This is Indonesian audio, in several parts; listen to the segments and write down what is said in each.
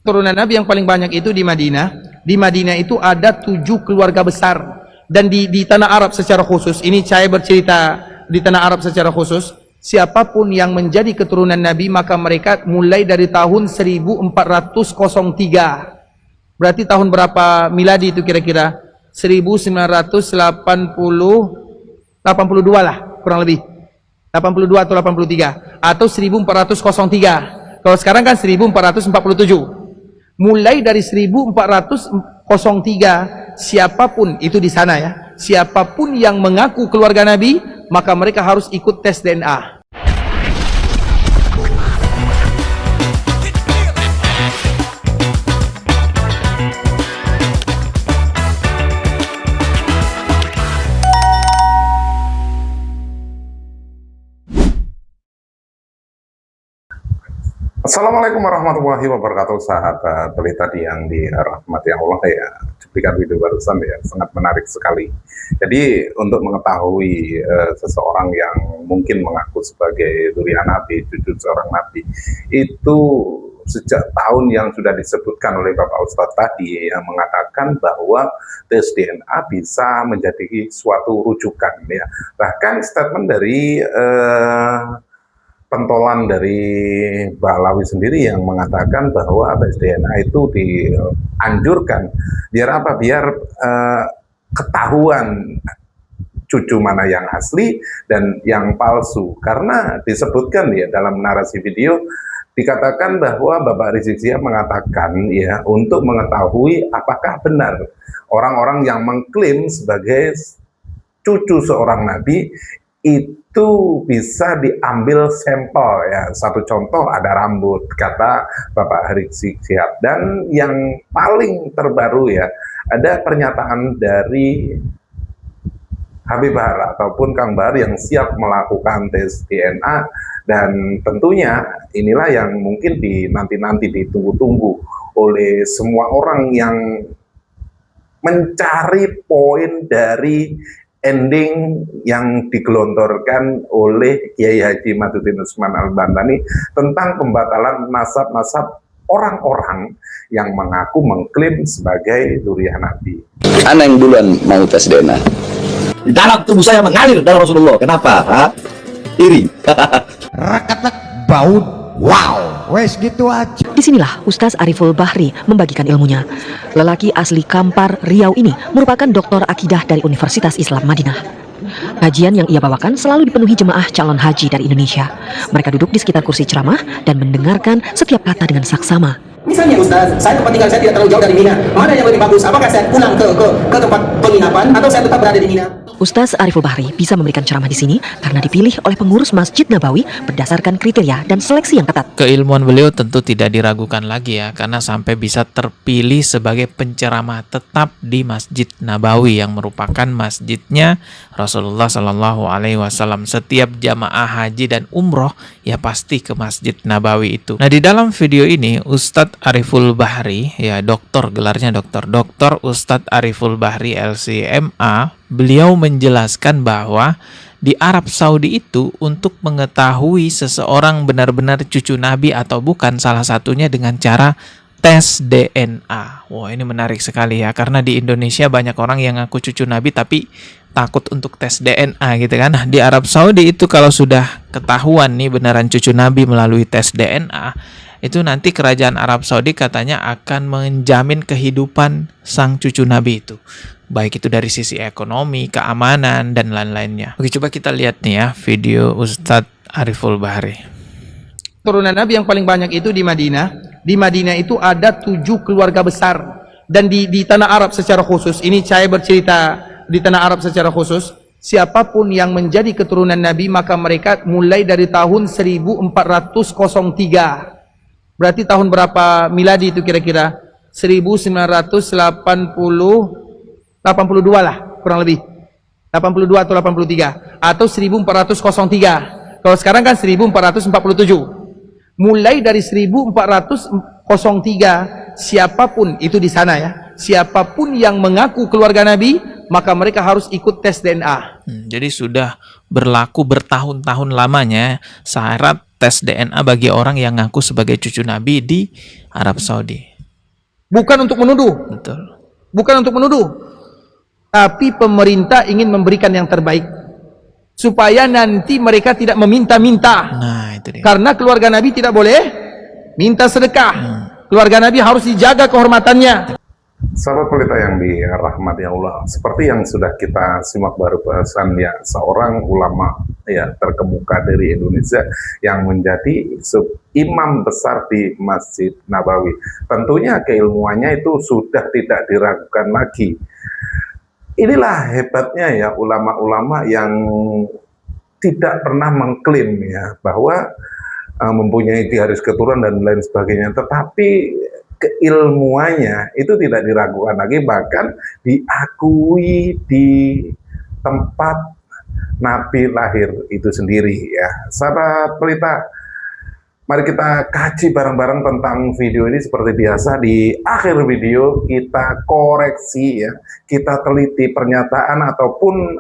Turunan Nabi yang paling banyak itu di Madinah. Di Madinah itu ada 7 keluarga besar. Dan di tanah Arab secara khusus, ini saya bercerita di tanah Arab secara khusus, siapapun yang menjadi keturunan Nabi, maka mereka mulai dari tahun 1403. Berarti tahun berapa miladi itu kira-kira? 1982 lah, kurang lebih. 82 atau 83. Atau 1403. Kalau sekarang kan 1447. Mulai dari 1403, siapapun itu di sana ya, siapapun yang mengaku keluarga Nabi, maka mereka harus ikut tes DNA. Assalamualaikum warahmatullahi wabarakatuh, sahabat tadi yang dirahmati Allah ya. Cuplikan video barusan ya, sangat menarik sekali. Jadi untuk mengetahui seseorang yang mungkin mengaku sebagai durian Nabi, cucu seorang Nabi, itu sejak tahun yang sudah disebutkan oleh Bapak Ustadz tadi yang mengatakan bahwa tes DNA bisa menjadi suatu rujukan ya. Bahkan statement dari pentolan dari Ba'alawi sendiri yang mengatakan bahwa tes DNA itu dianjurkan biar apa? Biar ketahuan cucu mana yang asli dan yang palsu, karena disebutkan ya dalam narasi video dikatakan bahwa Bapak Rizik Syihab mengatakan ya, untuk mengetahui apakah benar orang-orang yang mengklaim sebagai cucu seorang nabi itu bisa diambil sampel ya. Satu contoh ada rambut, kata Bapak Rizik Syihab. Dan yang paling terbaru ya, ada pernyataan dari Habib Bahar ataupun Kang Bahar yang siap melakukan tes DNA, dan tentunya inilah yang mungkin nanti ditunggu-tunggu oleh semua orang yang mencari poin dari ending yang digelontorkan oleh Kiai Haji Madudin Usman Al-Bantani tentang pembatalan nasab-nasab orang-orang yang mengaku mengklaim sebagai durian Nabi. Ana yang duluan mau tes DNA. Di dalam tubuh saya mengalir darah Rasulullah. Kenapa? Ha? Iri. Rakatak baut. Wow, wes gitu aja. Disinilah Ustaz Ariful Bahri membagikan ilmunya. Lelaki asli Kampar, Riau ini merupakan doktor akidah dari Universitas Islam Madinah. Kajian yang ia bawakan selalu dipenuhi jemaah calon haji dari Indonesia. Mereka duduk di sekitar kursi ceramah dan mendengarkan setiap kata dengan saksama. Misalnya Ustaz, saya tempat tinggal saya tidak terlalu jauh dari Mina. Mana yang lebih bagus? Apakah saya pulang ke tempat penginapan atau saya tetap berada di Mina? Ustaz Ariful Bahri bisa memberikan ceramah di sini karena dipilih oleh pengurus Masjid Nabawi berdasarkan kriteria dan seleksi yang ketat. Keilmuan beliau tentu tidak diragukan lagi ya, karena sampai bisa terpilih sebagai penceramah tetap di Masjid Nabawi yang merupakan masjidnya Rasulullah Shallallahu Alaihi Wasallam. Setiap jamaah haji dan umroh ya pasti ke Masjid Nabawi itu. Nah, di dalam video ini Ustadz Ariful Bahri, ya doktor, gelarnya doktor Ustadz Ariful Bahri LCMA, beliau menjelaskan bahwa di Arab Saudi itu untuk mengetahui seseorang benar-benar cucu Nabi atau bukan, salah satunya dengan cara tes DNA. Wah, ini menarik sekali ya, karena di Indonesia banyak orang yang ngaku cucu Nabi tapi takut untuk tes DNA gitu kan. Nah, di Arab Saudi itu kalau sudah ketahuan nih beneran cucu Nabi melalui tes DNA, itu nanti kerajaan Arab Saudi katanya akan menjamin kehidupan sang cucu Nabi itu. Baik itu dari sisi ekonomi, keamanan, dan lain-lainnya. Oke, coba kita lihat nih ya video Ustadz Ariful Bahri. Turunan Nabi yang paling banyak itu di Madinah. Di Madinah itu ada 7 keluarga besar. Dan di tanah Arab secara khusus, ini saya bercerita di tanah Arab secara khusus, siapapun yang menjadi keturunan Nabi, maka mereka mulai dari tahun 1403. Berarti tahun berapa miladi itu kira-kira? 1982 lah, kurang lebih. 82 atau 83. Atau 1403. Kalau sekarang kan 1447. Mulai dari 1403, siapapun itu di sana ya, siapapun yang mengaku keluarga Nabi, maka mereka harus ikut tes DNA. Jadi sudah berlaku bertahun-tahun lamanya syarat tes DNA bagi orang yang ngaku sebagai cucu Nabi di Arab Saudi. Bukan untuk menuduh, Betul. bukan untuk menuduh, tapi pemerintah ingin memberikan yang terbaik supaya nanti mereka tidak meminta-minta. Nah, itu dia. Karena keluarga Nabi tidak boleh minta sedekah. Keluarga Nabi harus dijaga kehormatannya. Sahabat pelita yang dirahmati Allah, seperti yang sudah kita simak baru bahasan ya, seorang ulama ya terkemuka dari Indonesia yang menjadi imam besar di Masjid Nabawi. Tentunya keilmuannya itu sudah tidak diragukan lagi. Inilah hebatnya ya ulama-ulama yang tidak pernah mengklaim ya bahwa mempunyai garis keturunan dan lain sebagainya, tetapi keilmuannya itu tidak diragukan lagi, bahkan diakui di tempat Nabi lahir itu sendiri ya. Sahabat pelita, mari kita kaji bareng-bareng tentang video ini. Seperti biasa di akhir video kita koreksi ya, kita teliti pernyataan ataupun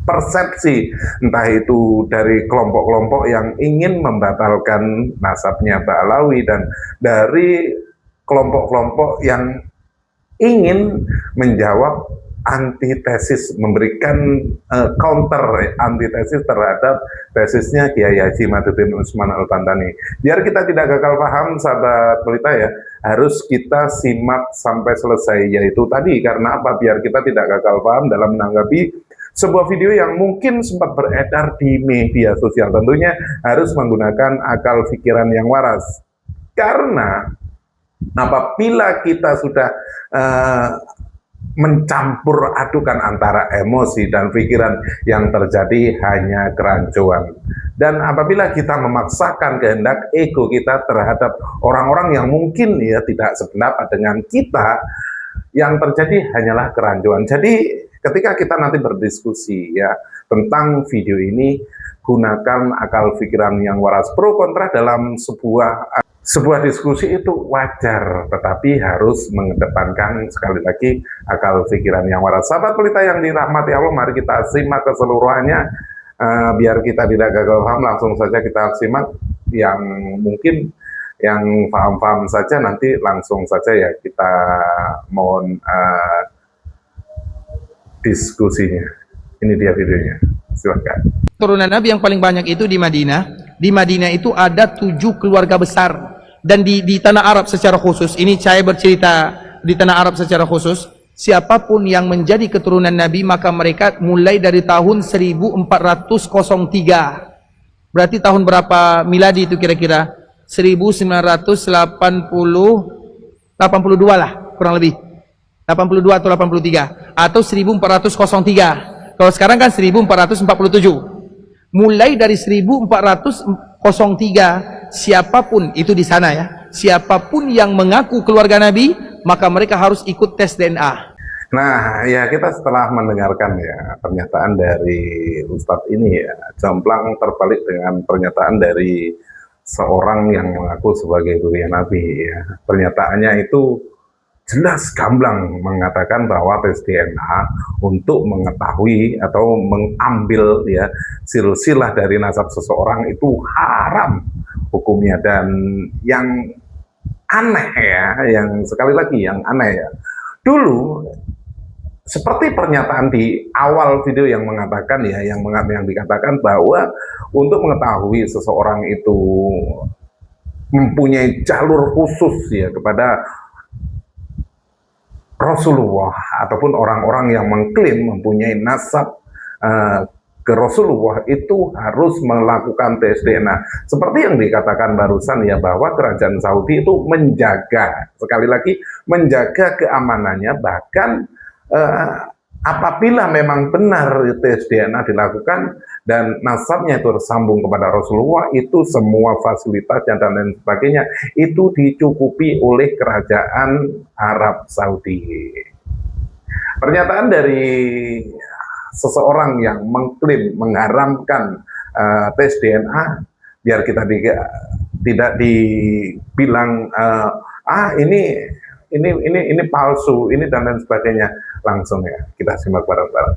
persepsi entah itu dari kelompok-kelompok yang ingin membatalkan nasabnya Ba'alawi dan dari kelompok-kelompok yang ingin menjawab antitesis, memberikan counter antitesis terhadap tesisnya Kiai Haji Madudin Usman Al-Bantani. Biar kita tidak gagal paham, sahabat pelita ya, harus kita simak sampai selesai, yaitu tadi karena apa? Biar kita tidak gagal paham dalam menanggapi sebuah video yang mungkin sempat beredar di media sosial. Tentunya harus menggunakan akal pikiran yang waras. Karena apabila kita sudah mencampur adukan antara emosi dan pikiran, yang terjadi hanya kerancuan. Dan apabila kita memaksakan kehendak ego kita terhadap orang-orang yang mungkin ya tidak sependapat dengan kita, yang terjadi hanyalah kerancuan. Jadi ketika kita nanti berdiskusi ya tentang video ini, gunakan akal pikiran yang waras. Pro kontra dalam sebuah diskusi itu wajar, tetapi harus mengedepankan sekali lagi akal pikiran yang waras. Sahabat pelita yang dirahmati Allah, mari kita simak keseluruhannya biar kita tidak gagal paham. Langsung saja kita simak, yang mungkin yang paham-paham saja nanti langsung saja ya kita mohon diskusinya. Ini dia videonya, silakan. Turunan Nabi yang paling banyak itu di Madinah. Di Madinah itu ada 7 keluarga besar, dan di tanah Arab secara khusus. Ini saya bercerita di tanah Arab secara khusus. Siapapun yang menjadi keturunan Nabi, maka mereka mulai dari tahun 1403. Berarti tahun berapa miladi itu kira-kira? 1982 lah kurang lebih. 82 atau 83 atau 1403. Kalau sekarang kan 1447. Mulai dari 1403, siapapun itu di sana ya, siapapun yang mengaku keluarga Nabi, maka mereka harus ikut tes DNA. Nah ya, kita setelah mendengarkan ya pernyataan dari Ustadz ini ya, jomplang terbalik dengan pernyataan dari seorang yang mengaku sebagai durian Nabi ya. Pernyataannya itu jelas gamblang mengatakan bahwa tes DNA untuk mengetahui atau mengambil ya silsilah dari nasab seseorang itu haram hukumnya. Dan yang aneh ya, yang sekali lagi yang aneh ya, dulu seperti pernyataan di awal video yang mengatakan ya, yang dikatakan bahwa untuk mengetahui seseorang itu mempunyai jalur khusus ya kepada Rasulullah, ataupun orang-orang yang mengklaim mempunyai nasab ke Rasulullah, itu harus melakukan tes DNA. Seperti yang dikatakan barusan ya, bahwa kerajaan Saudi itu menjaga, sekali lagi menjaga keamanannya. Bahkan apabila memang benar tes DNA dilakukan dan nasabnya itu tersambung kepada Rasulullah, itu semua fasilitasnya dan lain sebagainya itu dicukupi oleh kerajaan Arab Saudi. Pernyataan dari seseorang yang mengklaim mengharamkan tes DNA, biar kita tidak dibilang ini palsu, ini dan lain sebagainya. Langsung ya kita simak bareng-bareng.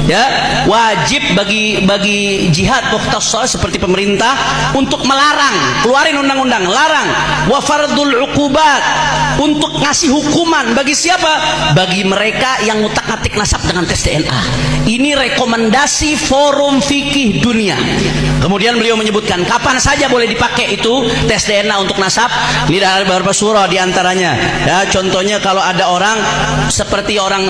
Ya, wajib bagi jihad mukhtassah seperti pemerintah untuk melarang, keluarin undang-undang larang, wa fardul uqubat, untuk ngasih hukuman bagi siapa? Bagi mereka yang ngutak-ngatik nasab dengan tes DNA. Ini rekomendasi Forum Fikih Dunia. Kemudian beliau menyebutkan kapan saja boleh dipakai itu tes DNA untuk nasab. Ini dari beberapa surah diantaranya. Ya, contohnya kalau ada orang seperti orang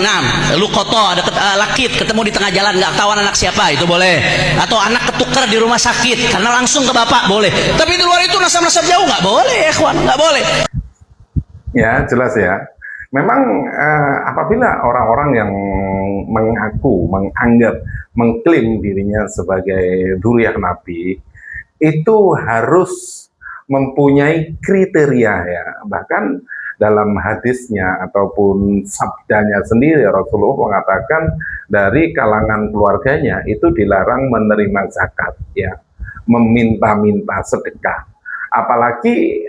lukoto, ada lakit ketemu di tengah jalan, nggak tahu anak siapa, itu boleh. Atau anak ketukar di rumah sakit karena langsung ke bapak, boleh. Tapi di luar itu nasab-nasab jauh nggak boleh, ikhwan, nggak boleh. Ya, jelas ya. Memang apabila orang-orang yang mengaku, menganggap, mengklaim dirinya sebagai dzurriyyah Nabi, itu harus mempunyai kriteria ya. Bahkan dalam hadisnya ataupun sabdanya sendiri, Rasulullah mengatakan dari kalangan keluarganya itu dilarang menerima zakat, ya, meminta-minta sedekah, apalagi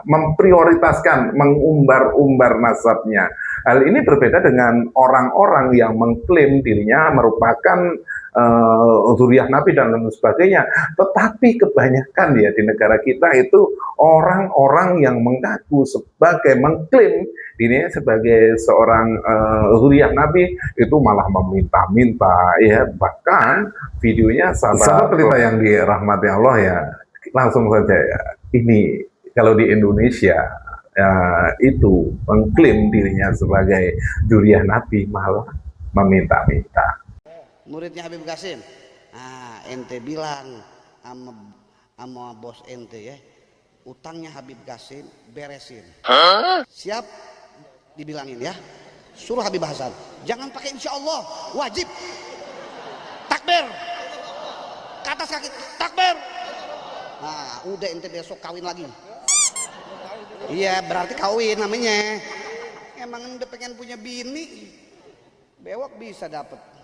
memprioritaskan, mengumbar-umbar nasabnya. Hal ini berbeda dengan orang-orang yang mengklaim dirinya merupakan dzurriyyah Nabi dan lain sebagainya. Tetapi kebanyakan ya di negara kita itu orang-orang yang mengaku sebagai, mengklaim dirinya sebagai seorang dzurriyyah Nabi itu malah meminta-minta, ya. Bahkan videonya sahabat pelita yang dirahmati Allah ya, langsung saja ya, ini kalau di Indonesia itu mengklaim dirinya sebagai dzurriyyah Nabi malah meminta-minta. Muridnya Habib Qasim, ente bilang sama bos ente ya, utangnya Habib Qasim beresin. Siap dibilangin ya, suruh Habib Hasan, jangan pakai insya Allah, wajib takbir, ke atas kaki takbir. Nah udah, ente besok kawin lagi. Iya, berarti kawin namanya. Emang udah pengen punya bini, bewok bisa dapet.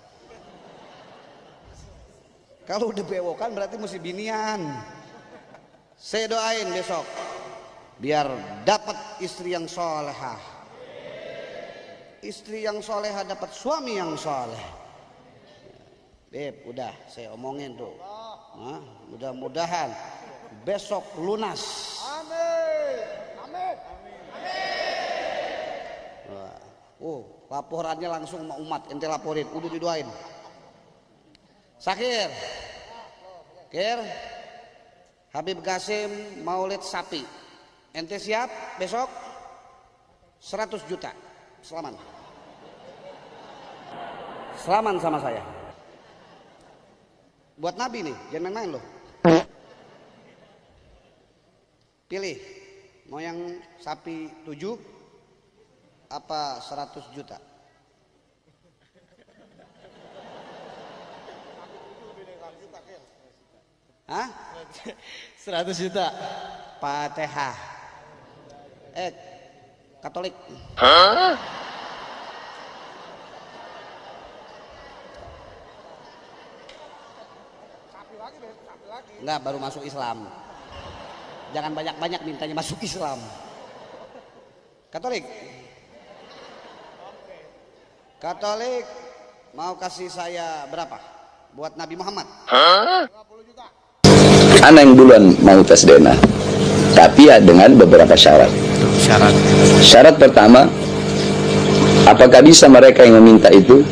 Kalau udah bewokan berarti mesti binian. Saya doain besok biar dapat istri yang solehah. Istri yang solehah dapat suami yang soleh. Beb, udah saya omongin tuh. Nah, mudah-mudahan besok lunas. Amin. Laporannya langsung sama umat, ente laporin, udah didoain. Sakir, Kir, Habib Qasim maulid sapi, ente siap besok 100 juta, selaman sama saya. Buat Nabi nih, jangan main-main loh. Pilih, mau yang sapi 7 apa 100 juta? Hah? 100 juta. Fatihah. Katolik. Hah? Enggak, baru masuk Islam. Jangan banyak-banyak mintanya masuk Islam. Katolik. Katolik mau kasih saya berapa? Buat Nabi Muhammad. Anak yang duluan mau tes DNA, tapi ya dengan beberapa syarat. Syarat pertama, apakah bisa mereka yang meminta itu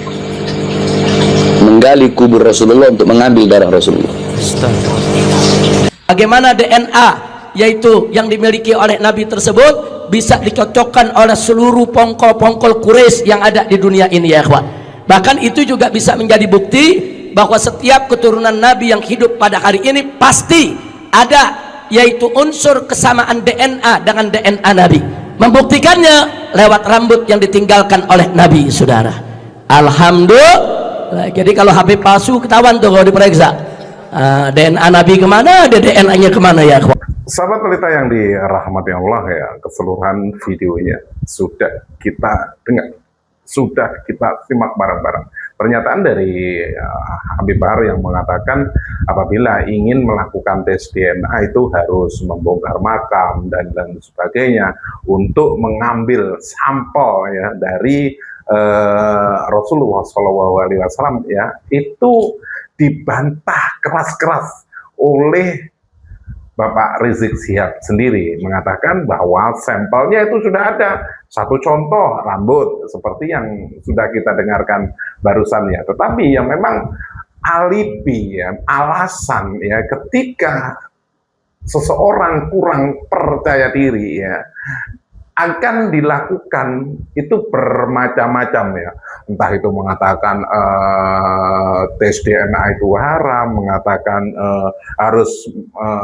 menggali kubur Rasulullah untuk mengambil darah Rasulullah? Bagaimana DNA yaitu yang dimiliki oleh Nabi tersebut bisa dicocokkan oleh seluruh pongkol-pongkol Quraisy yang ada di dunia ini, ya ikhwan. Bahkan itu juga bisa menjadi bukti bahwa setiap keturunan Nabi yang hidup pada hari ini pasti ada yaitu unsur kesamaan DNA dengan DNA Nabi. Membuktikannya lewat rambut yang ditinggalkan oleh Nabi, saudara. Alhamdulillah. Jadi kalau HP palsu ketahuan tuh kalau diperiksa. DNA Nabi kemana, ada DNA-nya kemana, ya ikhwan. Sahabat pelita yang dirahmati Allah ya, keseluruhan videonya sudah kita dengar, sudah kita simak bareng-bareng. Pernyataan dari Habib Bahar yang mengatakan apabila ingin melakukan tes DNA itu harus membongkar makam dan sebagainya untuk mengambil sampel ya dari Rasulullah SAW ya, itu dibantah keras-keras oleh Bapak Rizik Sihab sendiri, mengatakan bahwa sampelnya itu sudah ada. Satu contoh rambut seperti yang sudah kita dengarkan barusan ya. Tetapi yang memang alibi ya, alasan ya, ketika seseorang kurang percaya diri ya, akan dilakukan itu bermacam-macam ya. Entah itu mengatakan tes DNA itu haram, mengatakan harus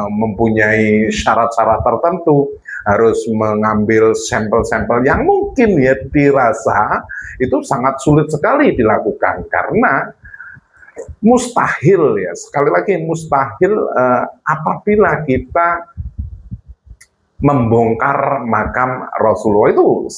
mempunyai syarat-syarat tertentu, harus mengambil sampel-sampel yang mungkin ya dirasa itu sangat sulit sekali dilakukan, karena mustahil ya, sekali lagi mustahil apabila kita membongkar makam Rasulullah, itu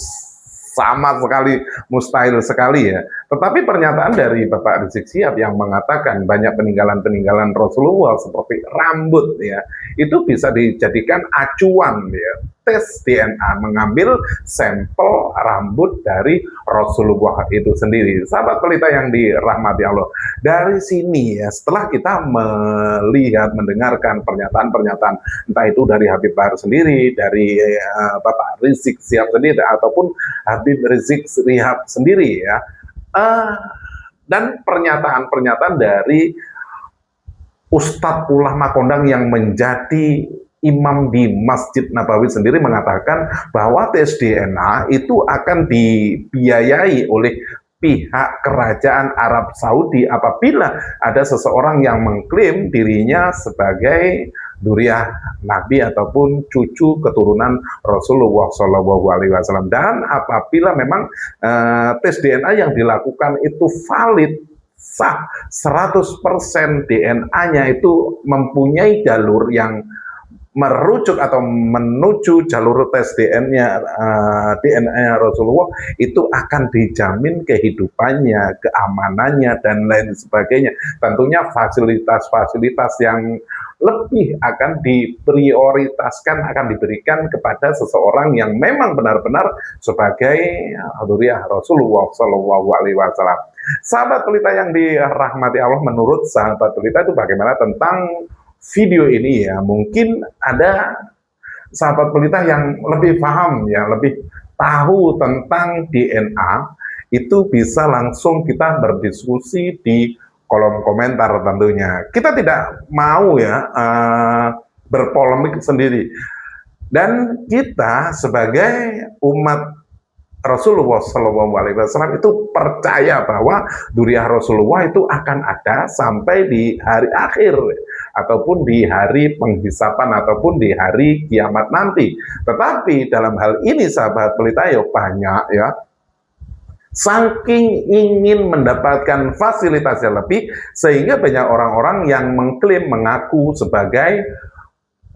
sama sekali mustahil sekali ya. Tetapi pernyataan dari Bapak Rizik Sihab yang mengatakan banyak peninggalan-peninggalan Rasulullah seperti rambut ya, itu bisa dijadikan acuan ya. Tes DNA, mengambil sampel rambut dari Rasulullah itu sendiri. Sahabat pelita yang dirahmati Allah, dari sini ya, setelah kita melihat, mendengarkan pernyataan-pernyataan entah itu dari Habib Bahar sendiri, dari Bapak Rizik Sihab sendiri, ataupun Habib Rizik Sihab sendiri ya, dan pernyataan-pernyataan dari Ustadz Ulama Kondang yang menjadi imam di Masjid Nabawi sendiri, mengatakan bahwa tes DNA itu akan dibiayai oleh pihak kerajaan Arab Saudi apabila ada seseorang yang mengklaim dirinya sebagai Dzurriyyah Nabi ataupun cucu keturunan Rasulullah SAW, dan apabila memang tes DNA yang dilakukan itu valid, sah 100%, DNA-nya itu mempunyai jalur yang merujuk atau menuju jalur tes DNA Rasulullah, itu akan dijamin kehidupannya, keamanannya, dan lain sebagainya. Tentunya fasilitas-fasilitas yang lebih akan diprioritaskan, akan diberikan kepada seseorang yang memang benar-benar sebagai dzurriyyah Rasulullah SAW. Sahabat pelita yang dirahmati Allah, menurut sahabat pelita itu bagaimana tentang video ini ya? Mungkin ada sahabat pelita yang lebih paham ya, lebih tahu tentang DNA, itu bisa langsung kita berdiskusi di kolom komentar tentunya. Kita tidak mau ya berpolemik sendiri. Dan kita sebagai umat Rasulullah SAW itu percaya bahwa dzurriyyah Rasulullah itu akan ada sampai di hari akhir, ataupun di hari penghisapan, ataupun di hari kiamat nanti. Tetapi dalam hal ini sahabat pelita ya, banyak ya, saking ingin mendapatkan fasilitas yang lebih, sehingga banyak orang-orang yang mengklaim, mengaku sebagai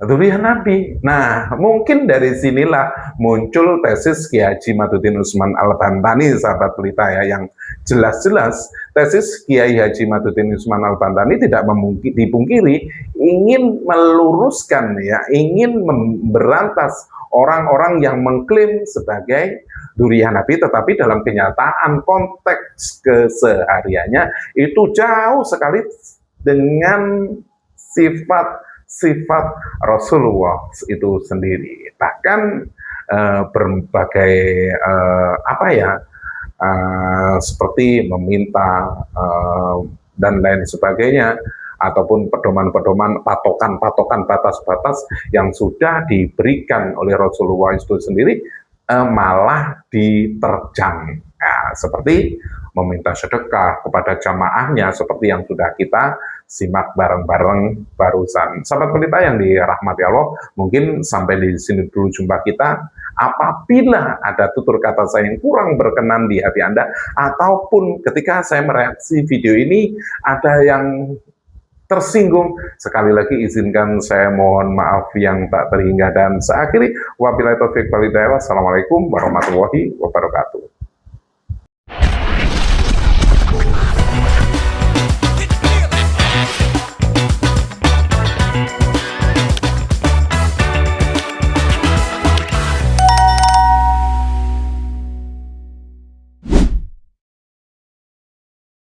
dzurriyyah Nabi. Nah, mungkin dari sinilah muncul tesis Kiai Haji Madudin Usman Al-Bantani, sahabat pelita ya, yang jelas-jelas tesis Kiai Haji Madudin Usman Al-Bantani tidak dipungkiri ingin meluruskan ya, ingin memberantas orang-orang yang mengklaim sebagai dzurriyyah Nabi, tetapi dalam kenyataan konteks kesehariannya itu jauh sekali dengan sifat Rasulullah itu sendiri. Bahkan berbagai seperti meminta dan lain sebagainya, ataupun pedoman-pedoman, patokan-patokan, batas-batas yang sudah diberikan oleh Rasulullah itu sendiri malah diterjang. Nah, seperti meminta sedekah kepada jamaahnya, seperti yang sudah kita simak bareng-bareng barusan. Sahabat pelita yang dirahmati Allah, mungkin sampai di sini dulu jumpa kita. Apabila ada tutur kata saya yang kurang berkenan di hati Anda, ataupun ketika saya mereaksi video ini ada yang tersinggung, sekali lagi izinkan saya mohon maaf yang tak terhingga, dan saya akhiri wabillahi taufiq wal hidayah. Wassalamualaikum warahmatullahi wabarakatuh.